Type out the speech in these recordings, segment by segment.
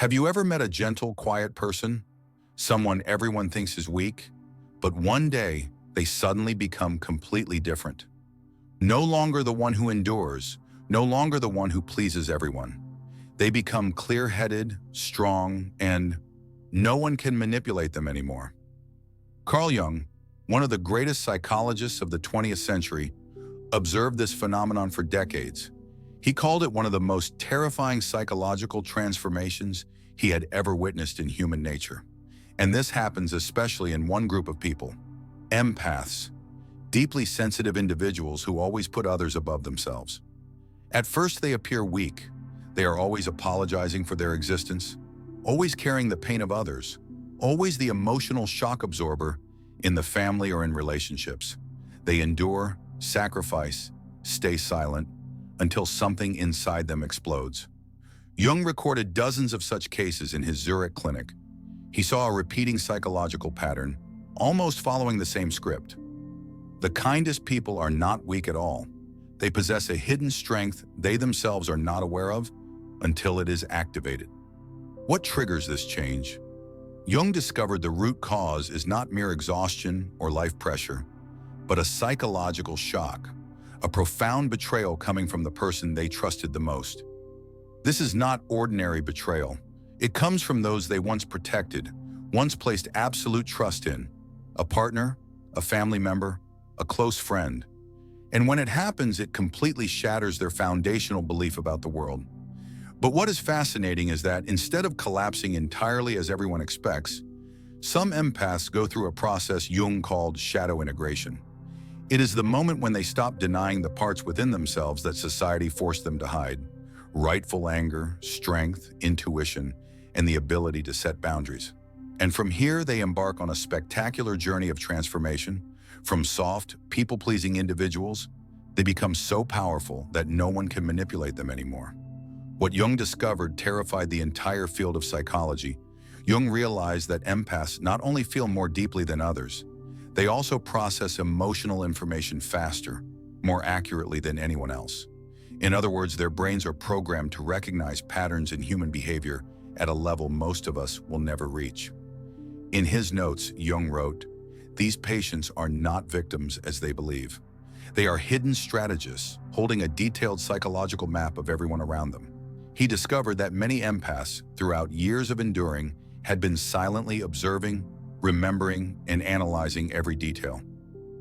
Have you ever met a gentle, quiet person? Someone everyone thinks is weak, but one day they suddenly become completely different. No longer the one who endures, no longer the one who pleases everyone. They become clear-headed, strong, and no one can manipulate them anymore. Carl Jung, one of the greatest psychologists of the 20th century, observed this phenomenon for decades. He called it one of the most terrifying psychological transformations he had ever witnessed in human nature. And this happens especially in one group of people, empaths, deeply sensitive individuals who always put others above themselves. At first they appear weak. They are always apologizing for their existence, always carrying the pain of others, always the emotional shock absorber in the family or in relationships. They endure, sacrifice, stay silent, until something inside them explodes. Jung recorded dozens of such cases in his Zurich clinic. He saw a repeating psychological pattern, almost following the same script. The kindest people are not weak at all. They possess a hidden strength they themselves are not aware of until it is activated. What triggers this change? Jung discovered the root cause is not mere exhaustion or life pressure, but a psychological shock, a profound betrayal coming from the person they trusted the most. This is not ordinary betrayal. It comes from those they once protected, once placed absolute trust in, a partner, a family member, a close friend. And when it happens, it completely shatters their foundational belief about the world. But what is fascinating is that instead of collapsing entirely as everyone expects, some empaths go through a process Jung called shadow integration. It is the moment when they stop denying the parts within themselves that society forced them to hide: rightful anger, strength, intuition, and the ability to set boundaries. And from here, they embark on a spectacular journey of transformation. From soft, people-pleasing individuals, they become so powerful that no one can manipulate them anymore. What Jung discovered terrified the entire field of psychology. Jung realized that empaths not only feel more deeply than others, they also process emotional information faster, more accurately than anyone else. In other words, their brains are programmed to recognize patterns in human behavior at a level most of us will never reach. In his notes, Jung wrote, "These patients are not victims as they believe. They are hidden strategists, holding a detailed psychological map of everyone around them." He discovered that many empaths, throughout years of enduring, had been silently observing, remembering, and analyzing every detail.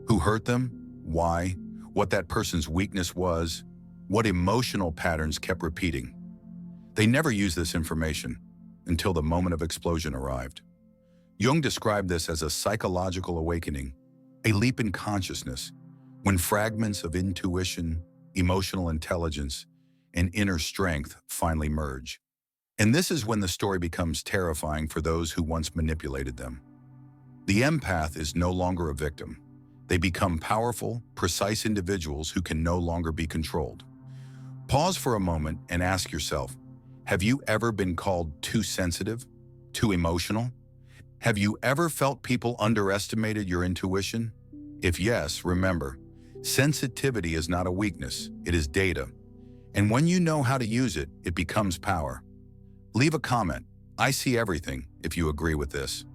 Who hurt them? Why? What that person's weakness was? What emotional patterns kept repeating? They never used this information until the moment of explosion arrived. Jung described this as a psychological awakening, a leap in consciousness, when fragments of intuition, emotional intelligence, and inner strength finally merge. And this is when the story becomes terrifying for those who once manipulated them. The empath is no longer a victim. They become powerful, precise individuals who can no longer be controlled. Pause for a moment and ask yourself, have you ever been called too sensitive, too emotional? Have you ever felt people underestimated your intuition? If yes, remember, sensitivity is not a weakness, it is data. And when you know how to use it, it becomes power. Leave a comment, "I see everything," if you agree with this.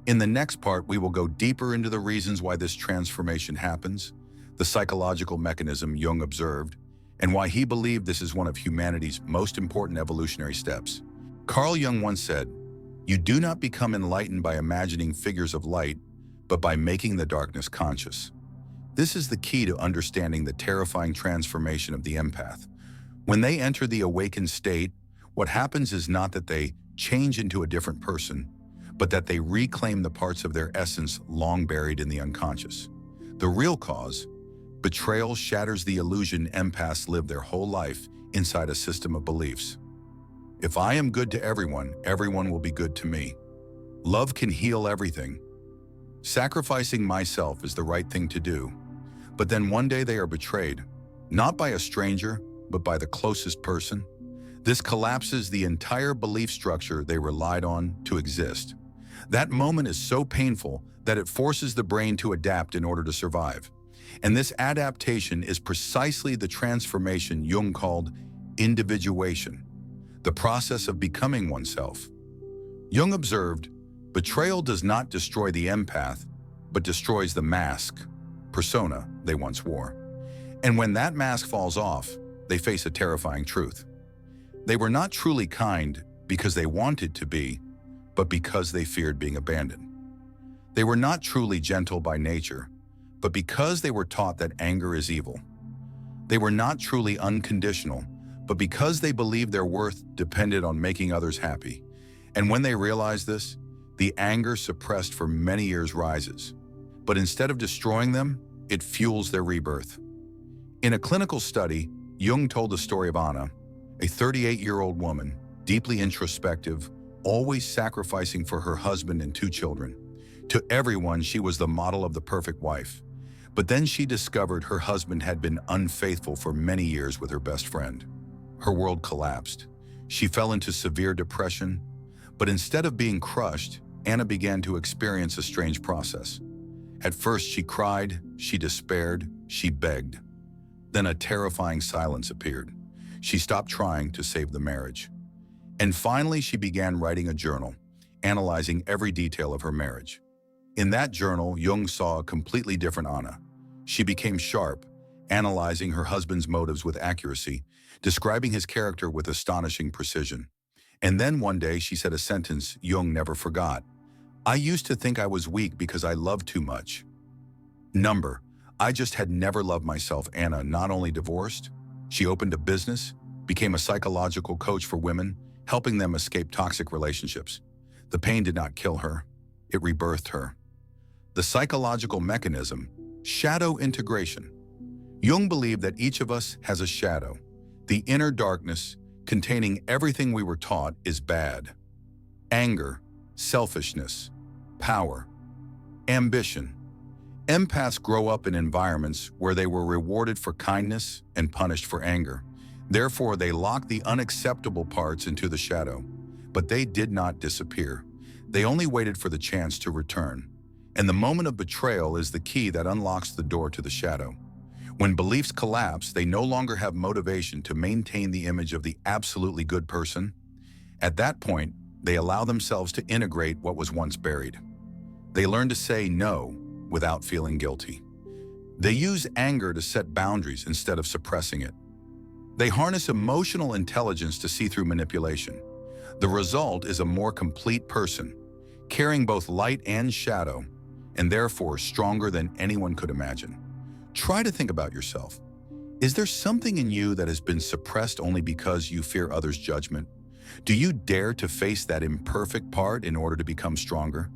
In the next part, we will go deeper into the reasons why this transformation happens, the psychological mechanism Jung observed, and why he believed this is one of humanity's most important evolutionary steps. Carl Jung once said, "You do not become enlightened by imagining figures of light, but by making the darkness conscious." This is the key to understanding the terrifying transformation of the empath. When they enter the awakened state, what happens is not that they change into a different person, but that they reclaim the parts of their essence long buried in the unconscious. The real cause, betrayal, shatters the illusion empaths live their whole life inside a system of beliefs. If I am good to everyone, everyone will be good to me. Love can heal everything. Sacrificing myself is the right thing to do. But then one day they are betrayed, not by a stranger, but by the closest person. This collapses the entire belief structure they relied on to exist. That moment is so painful that it forces the brain to adapt in order to survive. And this adaptation is precisely the transformation Jung called individuation. the process of becoming oneself. Jung observed, betrayal does not destroy the empath, but destroys the mask, persona they once wore. And when that mask falls off, they face a terrifying truth. They were not truly kind because they wanted to be, but because they feared being abandoned. They were not truly gentle by nature, but because they were taught that anger is evil. They were not truly unconditional, but because they believed their worth depended on making others happy. And when they realized this, the anger suppressed for many years rises. But instead of destroying them, it fuels their rebirth. In a clinical study, Jung told the story of Anna, a 38-year-old woman, deeply introspective, always sacrificing for her husband and 2 children. To everyone, she was the model of the perfect wife. But then she discovered her husband had been unfaithful for many years with her best friend. Her world collapsed. She fell into severe depression. But instead of being crushed, Anna began to experience a strange process. At first, she cried, she despaired, she begged. Then a terrifying silence appeared. She stopped trying to save the marriage. And finally, she began writing a journal, analyzing every detail of her marriage. In that journal, Jung saw a completely different Anna. She became sharp, analyzing her husband's motives with accuracy, describing his character with astonishing precision. And then one day she said a sentence Jung never forgot. "I used to think I was weak because I loved too much. I just had never loved myself." Anna not only divorced, she opened a business, became a psychological coach for women, helping them escape toxic relationships. The pain did not kill her, it rebirthed her. The psychological mechanism, shadow integration. Jung believed that each of us has a shadow. The inner darkness, containing everything we were taught is bad. Anger, selfishness, power, ambition. Empaths grow up in environments where they were rewarded for kindness and punished for anger. Therefore, they lock the unacceptable parts into the shadow. But they did not disappear. They only waited for the chance to return. And the moment of betrayal is the key that unlocks the door to the shadow. When beliefs collapse, they no longer have motivation to maintain the image of the absolutely good person. At that point, they allow themselves to integrate what was once buried. They learn to say no without feeling guilty. They use anger to set boundaries instead of suppressing it. They harness emotional intelligence to see through manipulation. The result is a more complete person, carrying both light and shadow, and therefore stronger than anyone could imagine. Try to think about yourself. Is there something in you that has been suppressed only because you fear others' judgment? Do you dare to face that imperfect part in order to become stronger?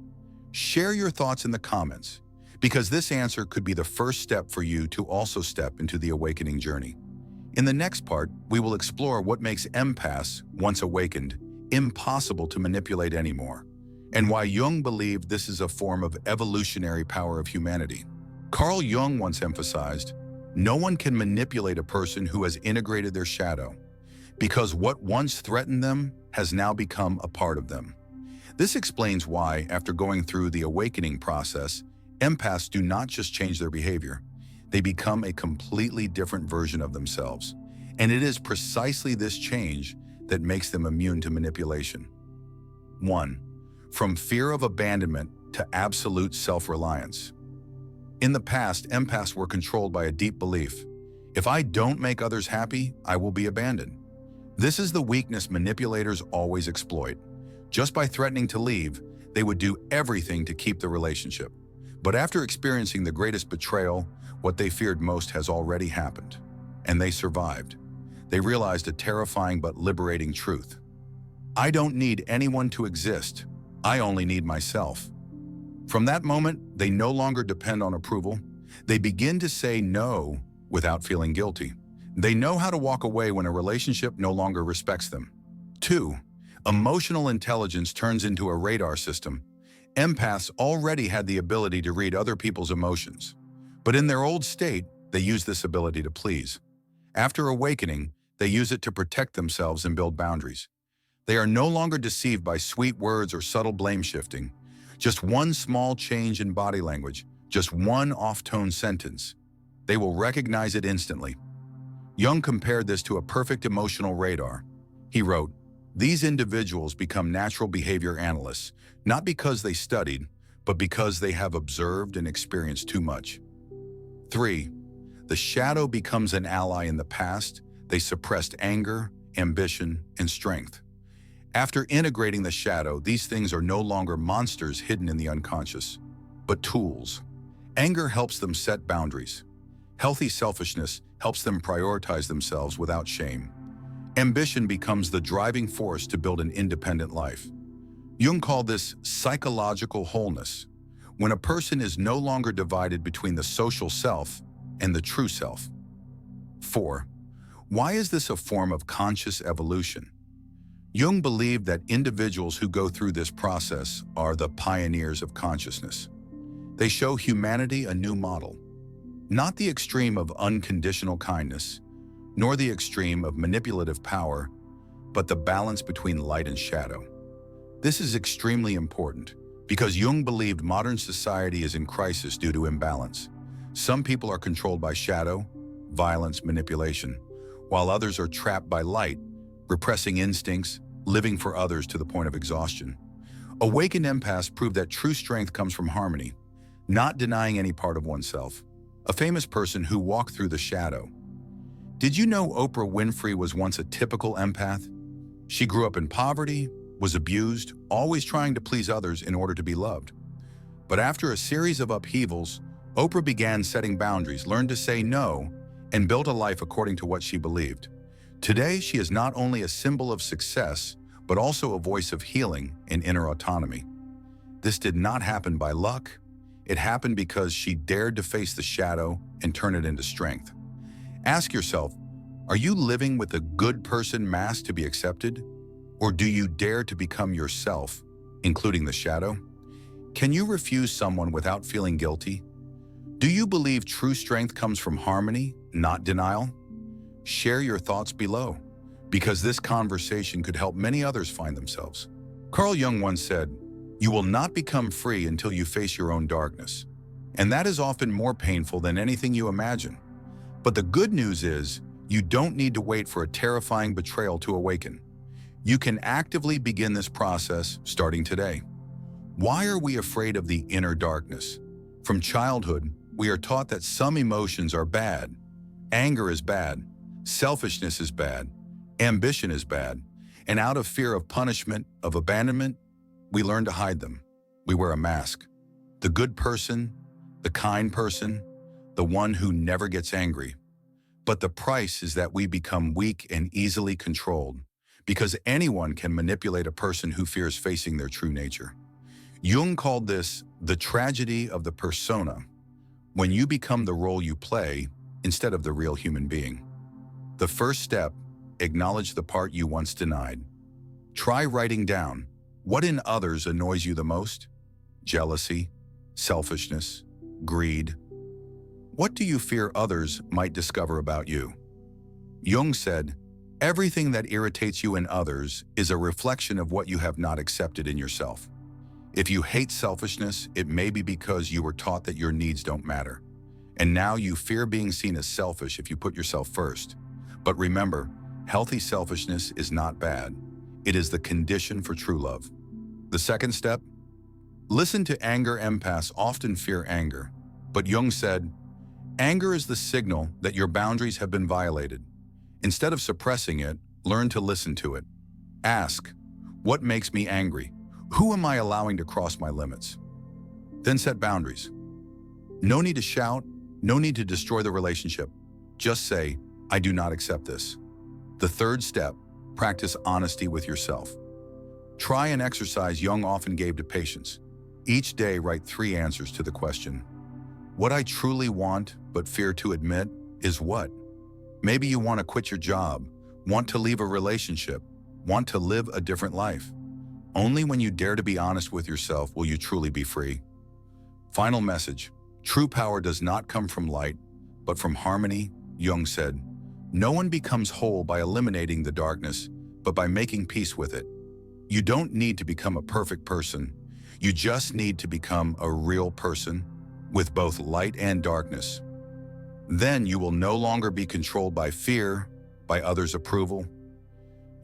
Share your thoughts in the comments, because this answer could be the first step for you to also step into the awakening journey. In the next part, we will explore what makes empaths, once awakened, impossible to manipulate anymore, and why Jung believed this is a form of evolutionary power of humanity. Carl Jung once emphasized, no one can manipulate a person who has integrated their shadow, because what once threatened them has now become a part of them. This explains why, after going through the awakening process, empaths do not just change their behavior, they become a completely different version of themselves. And it is precisely this change that makes them immune to manipulation. 1. From fear of abandonment to absolute self-reliance. In the past, empaths were controlled by a deep belief. If I don't make others happy, I will be abandoned. This is the weakness manipulators always exploit. Just by threatening to leave, they would do everything to keep the relationship. But after experiencing the greatest betrayal, what they feared most has already happened. And they survived. They realized a terrifying but liberating truth. I don't need anyone to exist. I only need myself. From that moment, they no longer depend on approval. They begin to say no without feeling guilty. They know how to walk away when a relationship no longer respects them. 2. Emotional intelligence turns into a radar system. Empaths already had the ability to read other people's emotions. But in their old state, they use this ability to please. After awakening, they use it to protect themselves and build boundaries. They are no longer deceived by sweet words or subtle blame shifting. Just one small change in body language, just one off-tone sentence. They will recognize it instantly. Jung compared this to a perfect emotional radar. He wrote, These individuals become natural behavior analysts, not because they studied, but because they have observed and experienced too much. 3. The shadow becomes an ally in the past. They suppressed anger, ambition, and strength. After integrating the shadow, these things are no longer monsters hidden in the unconscious, but tools. Anger helps them set boundaries. Healthy selfishness helps them prioritize themselves without shame. Ambition becomes the driving force to build an independent life. Jung called this psychological wholeness, when a person is no longer divided between the social self and the true self. 4. Why is this a form of conscious evolution? Jung believed that individuals who go through this process are the pioneers of consciousness. They show humanity a new model, not the extreme of unconditional kindness, nor the extreme of manipulative power, but the balance between light and shadow. This is extremely important because Jung believed modern society is in crisis due to imbalance. Some people are controlled by shadow, violence, manipulation, while others are trapped by light, repressing instincts, living for others to the point of exhaustion. Awakened empaths prove that true strength comes from harmony, not denying any part of oneself. A famous person who walked through the shadow. Did you know Oprah Winfrey was once a typical empath? She grew up in poverty, was abused, always trying to please others in order to be loved. But after a series of upheavals, Oprah began setting boundaries, learned to say no, and built a life according to what she believed. Today, she is not only a symbol of success, but also a voice of healing and inner autonomy. This did not happen by luck. It happened because she dared to face the shadow and turn it into strength. Ask yourself, are you living with a good person mask to be accepted? Or do you dare to become yourself, including the shadow? Can you refuse someone without feeling guilty? Do you believe true strength comes from harmony, not denial? Share your thoughts below, because this conversation could help many others find themselves. CarlJung once said, "You will not become free until you face your own darkness." And that is often more painful than anything you imagine. But the good news is, you don't need to wait for a terrifying betrayal to awaken. You can actively begin this process starting today. Why are we afraid of the inner darkness? From childhood, we are taught that some emotions are bad. Anger is bad. Selfishness is bad. Ambition is bad. And out of fear of punishment, of abandonment, we learn to hide them. We wear a mask. The good person, the kind person, the one who never gets angry. But the price is that we become weak and easily controlled, because anyone can manipulate a person who fears facing their true nature. Jung called this the tragedy of the persona, when you become the role you play instead of the real human being. The first step, acknowledge the part you once denied. Try writing down, what in others annoys you the most? Jealousy, selfishness, greed. What do you fear others might discover about you? Jung said, everything that irritates you in others is a reflection of what you have not accepted in yourself. If you hate selfishness, it may be because you were taught that your needs don't matter. And now you fear being seen as selfish if you put yourself first. But remember, healthy selfishness is not bad. It is the condition for true love. The second step, listen to anger. Empaths often fear anger. But Jung said, anger is the signal that your boundaries have been violated. Instead of suppressing it, learn to listen to it. Ask, what makes me angry? Who am I allowing to cross my limits? Then set boundaries. No need to shout, no need to destroy the relationship. Just say, I do not accept this. The third step, practice honesty with yourself. Try an exercise Jung often gave to patients. Each day, write 3 answers to the question, what I truly want but fear to admit is what? Maybe you want to quit your job, want to leave a relationship, want to live a different life. Only when you dare to be honest with yourself will you truly be free. Final message, true power does not come from light, but from harmony. Jung said, no one becomes whole by eliminating the darkness, but by making peace with it. You don't need to become a perfect person. You just need to become a real person with both light and darkness. Then you will no longer be controlled by fear, by others' approval.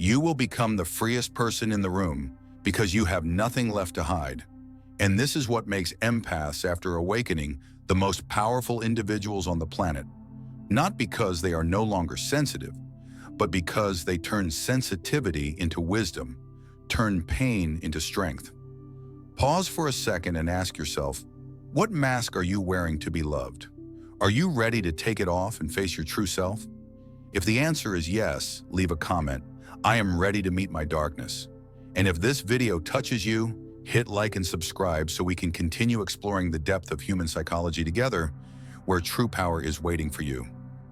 You will become the freest person in the room because you have nothing left to hide. And this is what makes empaths, after awakening, the most powerful individuals on the planet. Not because they are no longer sensitive, but because they turn sensitivity into wisdom, turn pain into strength. Pause for a second and ask yourself, what mask are you wearing to be loved? Are you ready to take it off and face your true self? If the answer is yes, leave a comment. I am ready to meet my darkness. And if this video touches you, hit like and subscribe so we can continue exploring the depth of human psychology together, where true power is waiting for you.